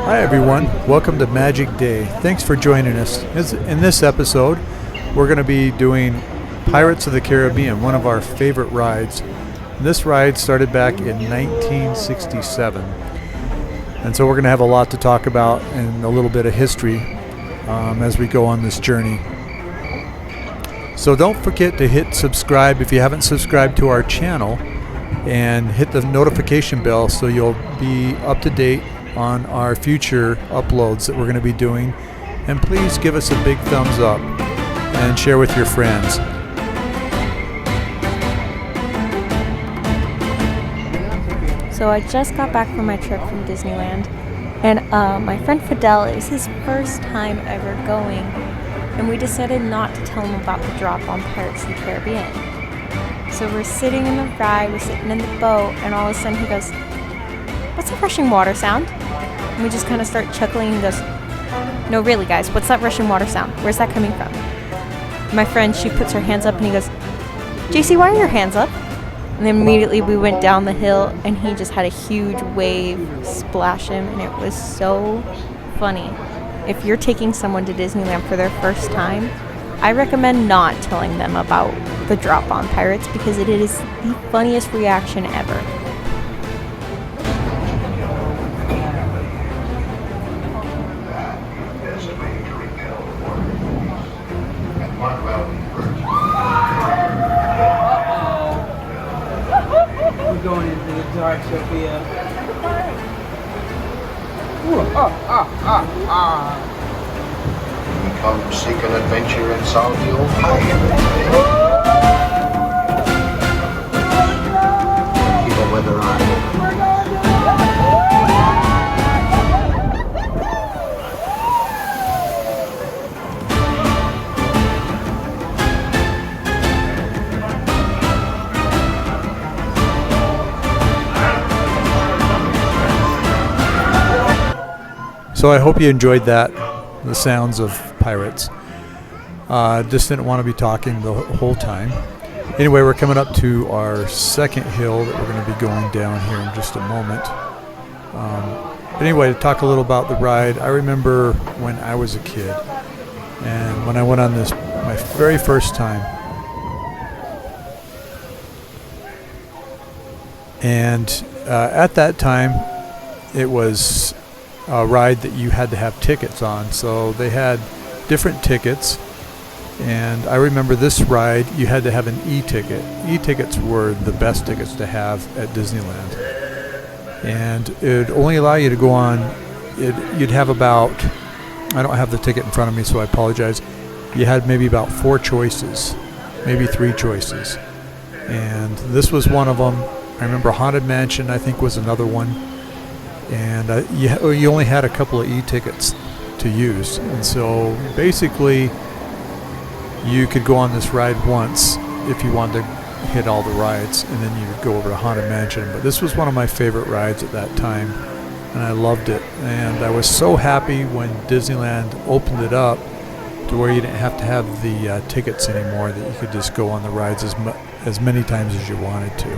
Hi everyone, welcome to Magic Day. Thanks for joining us. In this episode, we're going to be doing Pirates of the Caribbean, one of our favorite rides. This ride started back in 1967. And so we're going to have a lot to talk about and a little bit of history as we go on this journey. So don't forget to hit subscribe if you haven't subscribed to our channel, and hit the notification bell so you'll be up to date on our future uploads that we're going to be doing. And please give us a big thumbs up and share with your friends. So I just got back from my trip from Disneyland, and my friend Fidel, it was his first time ever going, and we decided not to tell him about the drop on Pirates of the Caribbean. So we're sitting in the ride, we're sitting in the boat, and all of a sudden he goes, "What's that rushing water sound?" And we just kind of start chuckling and goes, "No, really guys, what's that rushing water sound? Where's that coming from?" My friend, she puts her hands up and he goes, "JC, why are your hands up?" And then immediately we went down the hill and he just had a huge wave splash him, and it was so funny. If you're taking someone to Disneyland for their first time, I recommend not telling them about the drop on Pirates because it is the funniest reaction ever. We're going into the dark, Sophia. We come seek an adventure and solve the old pirate. Evil weather on. So I hope you enjoyed that, the sounds of pirates. Just didn't want to be talking the whole time. Anyway, we're coming up to our second hill that we're going to be going down here in just a moment. But anyway, to talk a little about the ride, I remember when I was a kid and when I went on this my very first time. And at that time, it was a ride that you had to have tickets on. So they had different tickets, and I remember this ride you had to have an e-ticket. E-tickets were the best tickets to have at Disneyland, and it would only allow you to go on you'd have about, I don't have the ticket in front of me so I apologize, you had maybe about 4 choices, maybe 3 choices, and this was one of them. I remember Haunted Mansion, I think, was another one. And you only had a couple of e-tickets to use, and so basically you could go on this ride once if you wanted to hit all the rides, and then you would go over to Haunted Mansion. But this was one of my favorite rides at that time, and I loved it, and I was so happy when Disneyland opened it up to where you didn't have to have the tickets anymore, that you could just go on the rides as many times as you wanted to.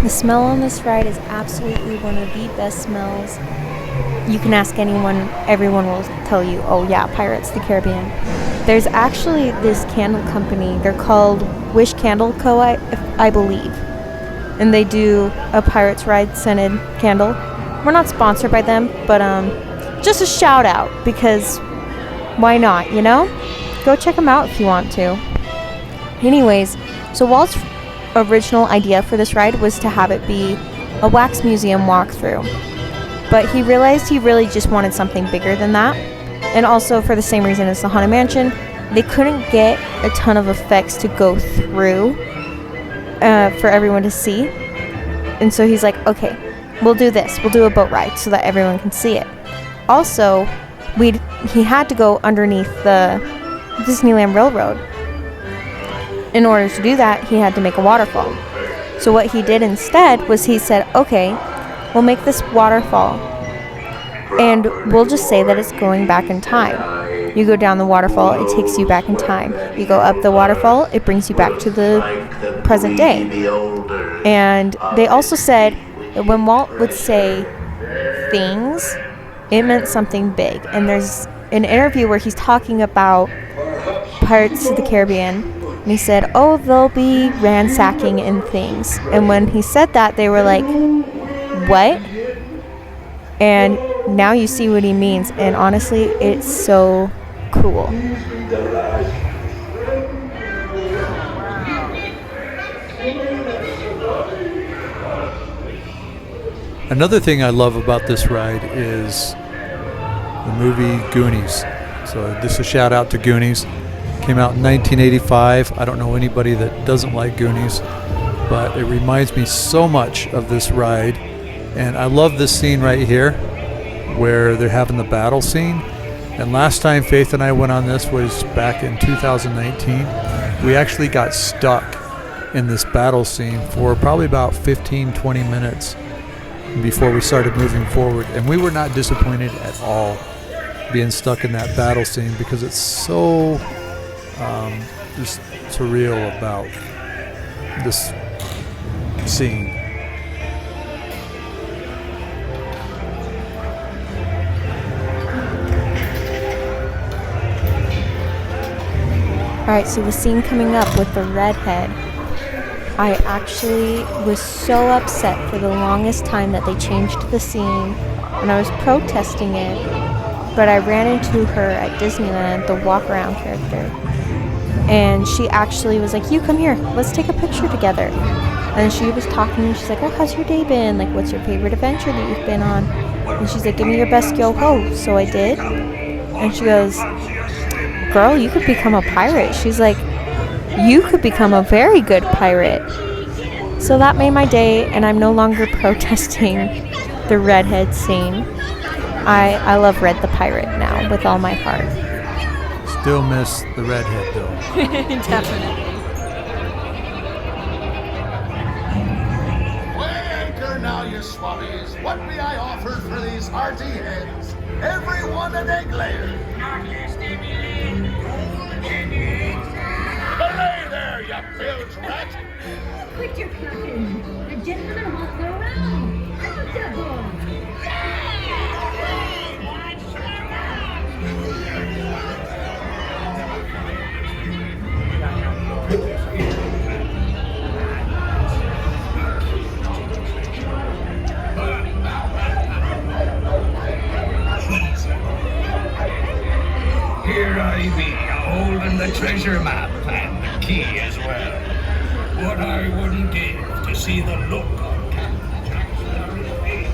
The smell on this ride is absolutely one of the best smells. You can ask anyone, everyone will tell you, oh yeah, Pirates of the Caribbean. There's actually this candle company, they're called Wish Candle Co., I believe. And they do a Pirates ride scented candle. We're not sponsored by them, but just a shout out, because why not, you know? Go check them out if you want to. Anyways, so Walt's original idea for this ride was to have it be a wax museum walkthrough, but he realized he really just wanted something bigger than that, and also for the same reason as the Haunted Mansion, they couldn't get a ton of effects to go through for everyone to see, and so he's like, okay, we'll do this, we'll do a boat ride so that everyone can see it. Also, he had to go underneath the Disneyland Railroad. In order to do that, he had to make a waterfall. So what he did instead was he said, okay, we'll make this waterfall and we'll just say that it's going back in time. You go down the waterfall, it takes you back in time. You go up the waterfall, it brings you back to the present day. And they also said that when Walt would say things, it meant something big. And there's an interview where he's talking about Pirates of the Caribbean, and he said, oh, they'll be ransacking and things. And when he said that, they were like, what? And now you see what he means, and honestly, it's so cool. Another thing I love about this ride is the movie Goonies. So this is a shout out to Goonies. Came out in 1985. I don't know anybody that doesn't like Goonies, but it reminds me so much of this ride. And I love this scene right here where they're having the battle scene. And last time Faith and I went on this was back in 2019. We actually got stuck in this battle scene for probably about 15-20 minutes before we started moving forward, and we were not disappointed at all being stuck in that battle scene because it's so just surreal about this scene. Alright, so the scene coming up with the redhead, I actually was so upset for the longest time that they changed the scene, and I was protesting it, but I ran into her at Disneyland, the walk-around character, and she actually was like, you come here, let's take a picture together. And she was talking, and she's like, oh, how's your day been? Like, what's your favorite adventure that you've been on? And she's like, give me your best yo-ho. So I did, and she goes, girl, you could become a pirate. She's like, you could become a very good pirate. So that made my day, and I'm no longer protesting the redhead scene. I love Red the Pirate now with all my heart. Still miss the redhead though. Definitely. Weigh anchor now, you swabbies. What may I offer for these hearty heads? Every one an egg layer. Belay there, you bilge rat! Quit your clucking. The gentleman wants to go around. Out the boy. Here I be, holding the treasure map and the key as well. What I wouldn't give to see the look on Captain Jack's face.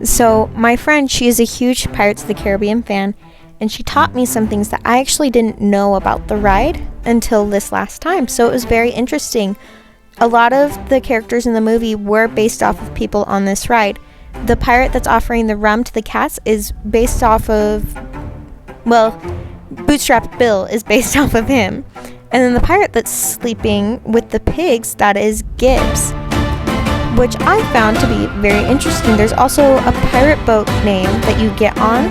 So my friend, she is a huge Pirates of the Caribbean fan, and she taught me some things that I actually didn't know about the ride until this last time. So it was very interesting. A lot of the characters in the movie were based off of people on this ride. The pirate that's offering the rum to the cats is based off of, well, Bootstrap Bill is based off of him. And then the pirate that's sleeping with the pigs, that is Gibbs, which I found to be very interesting. There's also a pirate boat name that you get on,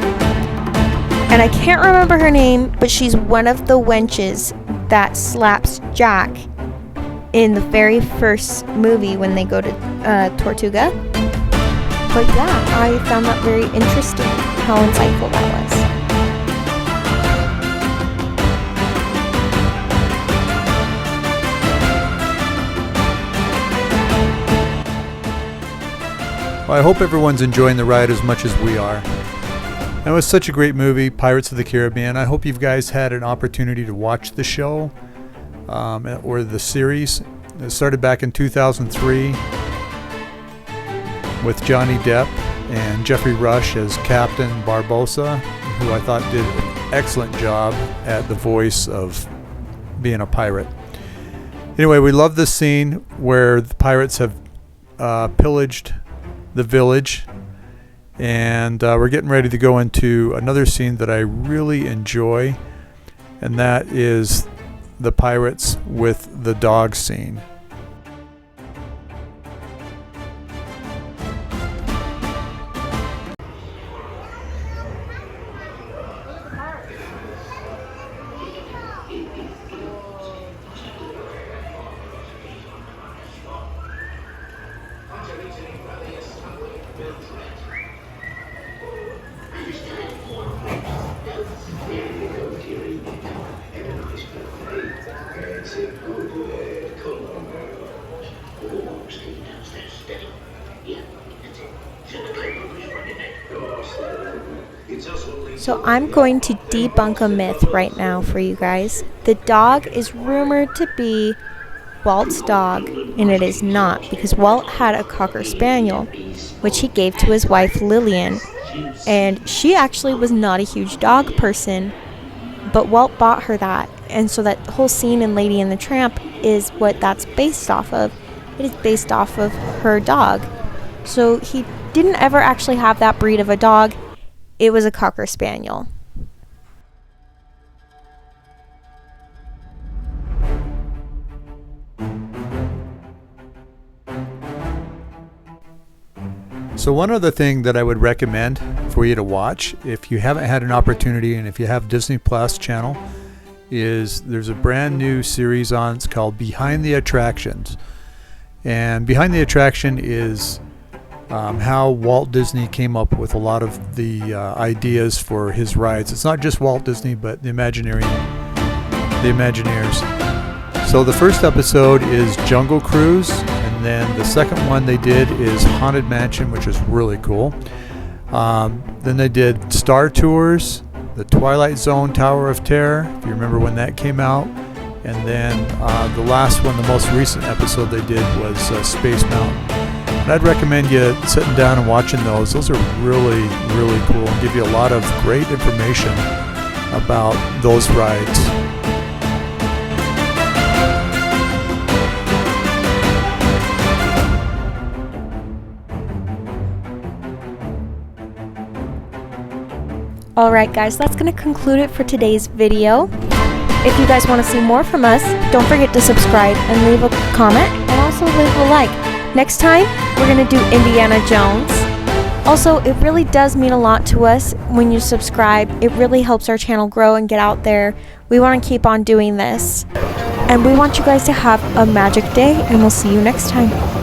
and I can't remember her name, but she's one of the wenches that slaps Jack in the very first movie when they go to Tortuga. But yeah, I found that very interesting, how insightful that was. Well, I hope everyone's enjoying the ride as much as we are. It was such a great movie, Pirates of the Caribbean. I hope you guys had an opportunity to watch the show or the series. It started back in 2003 with Johnny Depp and Jeffrey Rush as Captain Barbossa, who I thought did an excellent job at the voice of being a pirate. Anyway, we love this scene where the pirates have pillaged the village And we're getting ready to go into another scene that I really enjoy, and that is the pirates with the dog scene. So I'm going to debunk a myth right now for you guys. The dog is rumored to be Walt's dog, and it is not, because Walt had a Cocker Spaniel, which he gave to his wife Lillian, and she actually was not a huge dog person, but Walt bought her that, and so that whole scene in Lady and the Tramp is what that's based off of. It is based off of her dog. So he didn't ever actually have that breed of a dog. It was a Cocker Spaniel. So one other thing that I would recommend for you to watch, if you haven't had an opportunity and if you have Disney Plus channel, is there's a brand new series on. It's called Behind the Attractions. And Behind the Attraction is how Walt Disney came up with a lot of the ideas for his rides. It's not just Walt Disney, but the Imagineers. So the first episode is Jungle Cruise, and then the second one they did is Haunted Mansion, which is really cool. Then they did Star Tours, the Twilight Zone Tower of Terror, if you remember when that came out. And then the last one, the most recent episode they did was Space Mountain. And I'd recommend you sitting down and watching those. Those are really, really cool and give you a lot of great information about those rides. Alright guys, that's going to conclude it for today's video. If you guys want to see more from us, don't forget to subscribe and leave a comment, and also leave a like. Next time, we're going to do Indiana Jones. Also, it really does mean a lot to us when you subscribe. It really helps our channel grow and get out there. We want to keep on doing this. And we want you guys to have a magic day, and we'll see you next time.